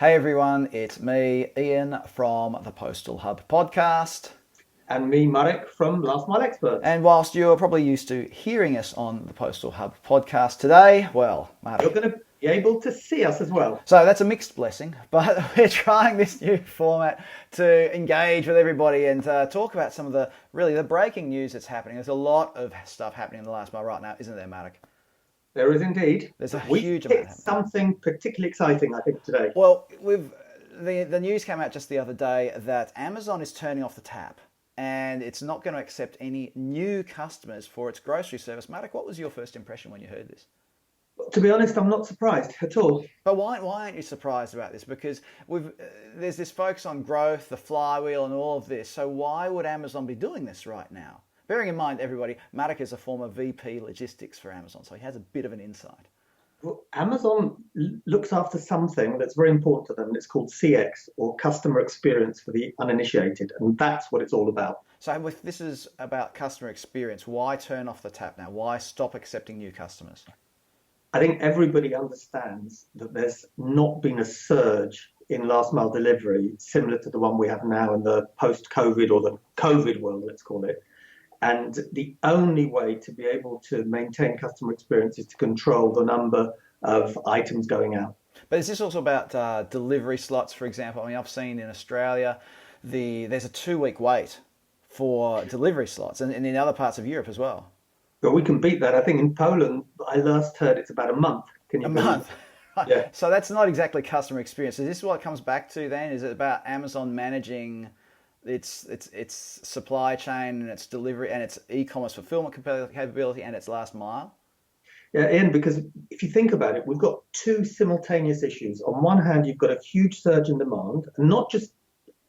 Hey everyone, it's me, Ian from the Postal Hub podcast. And me, Marek from Last Mile Experts. And whilst you're probably used to hearing us on the Postal Hub podcast today, well, You're Marek. going to be able to see us as well. So that's a mixed blessing, but we're trying this new format to engage with everybody and talk about some of the breaking news that's happening. There's a lot of stuff happening in the last mile right now, isn't there, Marek? There is indeed. There's a We huge amount picked happening. something particularly exciting, I think, today. Well, the news came out just the other day that Amazon is turning off the tap and it's not going to accept any new customers for its grocery service. Marek, what was your first impression when you heard this? To be honest, I'm not surprised at all. But why aren't you surprised about this? Because there's this focus on growth, the flywheel, and all of this. So why would Amazon be doing this right now? Bearing in mind, everybody, Marek is a former VP logistics for Amazon, so he has a bit of an insight. Well, Amazon looks after something that's very important to them, and it's called CX, or customer experience for the uninitiated, and that's what it's all about. So if this is about customer experience, why turn off the tap now? Why stop accepting new customers? I think everybody understands that there's not been a surge in last mile delivery similar to the one we have now in the post-COVID or the COVID world, let's call it. And the only way to be able to maintain customer experience is to control the number of items going out. But is this also about delivery slots, for example? I mean, I've seen in Australia, there's a 2 week wait for delivery slots, and in other parts of Europe as well. But we can beat that. I think in Poland, I last heard it's about a month. Can you A believe month. it? Yeah. So that's not exactly customer experience. Is this what it comes back to then? Is it about Amazon managing its supply chain and its delivery and its e-commerce fulfillment capability and its last mile? Yeah, Ian, because if you think about it, we've got two simultaneous issues. On one hand, you've got a huge surge in demand, and not just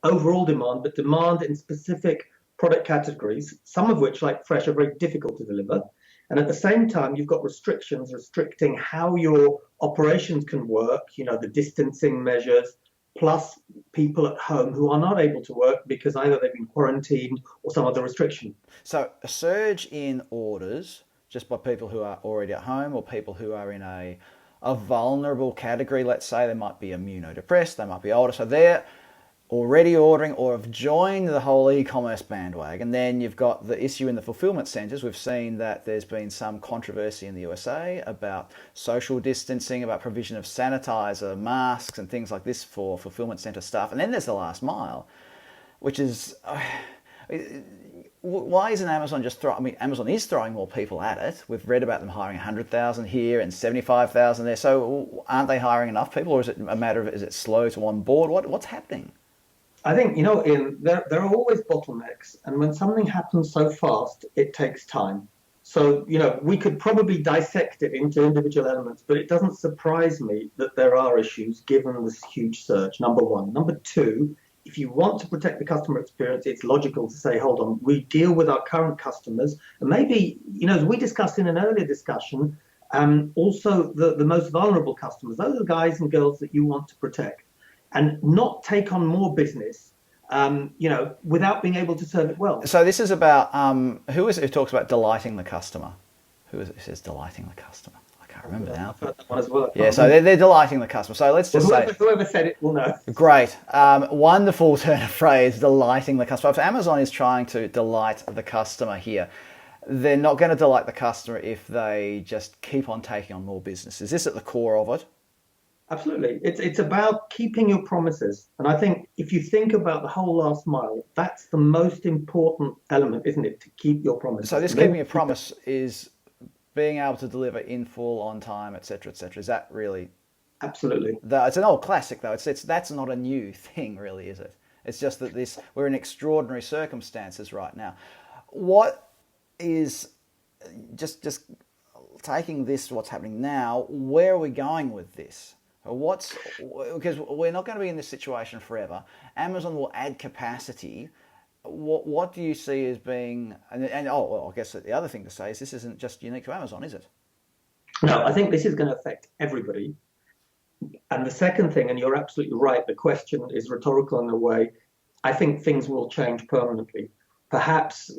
overall demand, but demand in specific product categories, some of which, like fresh, are very difficult to deliver. And at the same time, you've got restrictions restricting how your operations can work, the distancing measures, plus people at home who are not able to work because either they've been quarantined or some other restriction. So a surge in orders just by people who are already at home or people who are in a vulnerable category. Let's say they might be immunodepressed, they might be older, so they're already ordering or have joined the whole e-commerce bandwagon. Then you've got the issue in the fulfillment centres. We've seen that there's been some controversy in the USA about social distancing, about provision of sanitizer, masks and things like this for fulfillment centre staff. And then there's the last mile, which is why isn't Amazon just throwing? I mean, Amazon is throwing more people at it. We've read about them hiring 100,000 here and 75,000 there. So aren't they hiring enough people, or is it a matter of is it slow to onboard? What's happening? I think, there are always bottlenecks, and when something happens so fast, it takes time. So, we could probably dissect it into individual elements, but it doesn't surprise me that there are issues given this huge surge, number one. Number two, if you want to protect the customer experience, it's logical to say, hold on, we deal with our current customers, and maybe, as we discussed in an earlier discussion, also the most vulnerable customers, those are the guys and girls that you want to protect and not take on more business, without being able to serve it well. So this is about who is it who talks about delighting the customer? Who is it who says delighting the customer? I can't remember now. I've heard that one as well. Yeah, so they're delighting the customer. So let's just say, Whoever said it will know. great, wonderful turn of phrase, delighting the customer. If Amazon is trying to delight the customer here, they're not going to delight the customer if they just keep on taking on more business. Is this at the core of it? Absolutely. It's about keeping your promises. And I think if you think about the whole last mile, that's the most important element, isn't it? To keep your promises. So this keeping a promise is being able to deliver in full, on time, etc., etc. Is that really? Absolutely. It's an old classic though. It's that's not a new thing, really, is it? It's just that we're in extraordinary circumstances right now. What is just taking this to what's happening now? Where are we going with this? Because we're not going to be in this situation forever. Amazon will add capacity. What do you see as being? I guess the other thing to say is this isn't just unique to Amazon, is it? No, I think this is going to affect everybody. And the second thing, and you're absolutely right, the question is rhetorical in a way. I think things will change permanently. Perhaps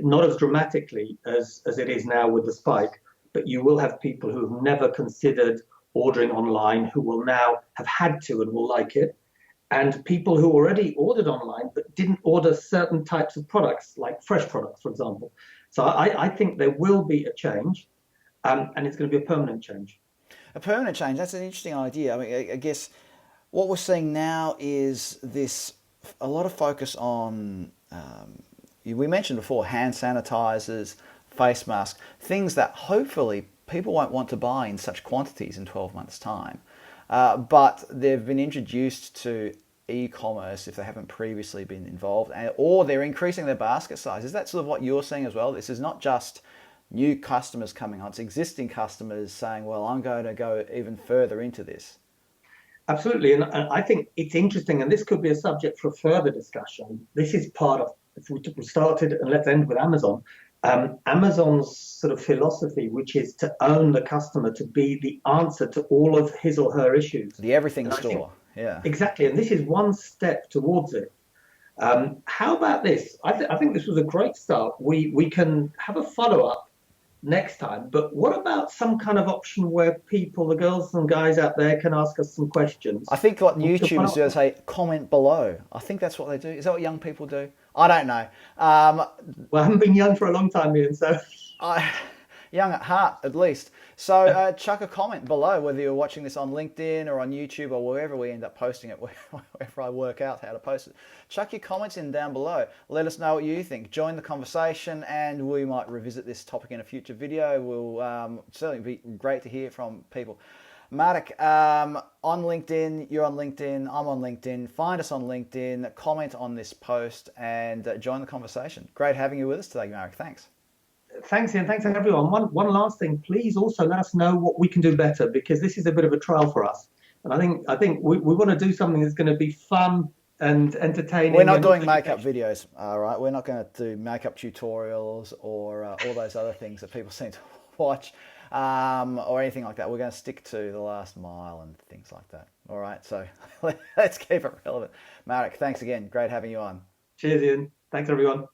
not as dramatically as it is now with the spike, but you will have people who've never considered ordering online who will now have had to and will like it, and people who already ordered online but didn't order certain types of products, like fresh products, for example. So I think there will be a change, and it's going to be a permanent change. A permanent change, that's an interesting idea. I mean, I guess what we're seeing now is this a lot of focus on, we mentioned before, hand sanitizers, face masks, things that hopefully people won't want to buy in such quantities in 12 months' time. But they've been introduced to e-commerce if they haven't previously been involved, or they're increasing their basket size. Is that sort of what you're seeing as well? This is not just new customers coming on, it's existing customers saying, well, I'm going to go even further into this. Absolutely, and I think it's interesting, and this could be a subject for further discussion. This is part of, if we started, and let's end with Amazon. Amazon's sort of philosophy, which is to own the customer, to be the answer to all of his or her issues. The everything And I think store, yeah. exactly, and this is one step towards it. How about this? I think this was a great start. We can have a follow up next time. But what about some kind of option where people, the girls and guys out there, can ask us some questions? I think what We can YouTubers follow do is up. say, comment below. I think that's what they do. Is that what young people do? I don't know. Well, I haven't been young for a long time, Ian, so I, young at heart, at least. So chuck a comment below, whether you're watching this on LinkedIn or on YouTube or wherever we end up posting it, wherever I work out how to post it. Chuck your comments in down below. Let us know what you think. Join the conversation, and we might revisit this topic in a future video. Will certainly be great to hear from people. Marek, on LinkedIn, you're on LinkedIn, I'm on LinkedIn. Find us on LinkedIn, comment on this post, and join the conversation. Great having you with us today, Marek. Thanks. thanks, Ian. Thanks, everyone. One last thing, please also let us know what we can do better, because this is a bit of a trial for us. And I think we want to do something that's going to be fun and entertaining. We're not and doing makeup educational. videos, all right? We're not going to do makeup tutorials or all those other things that people seem to watch, or anything like that. We're going to stick to the last mile and things like that, all right? So let's keep it relevant. Marek, thanks again. Great having you on. Cheers, Ian. Thanks, everyone.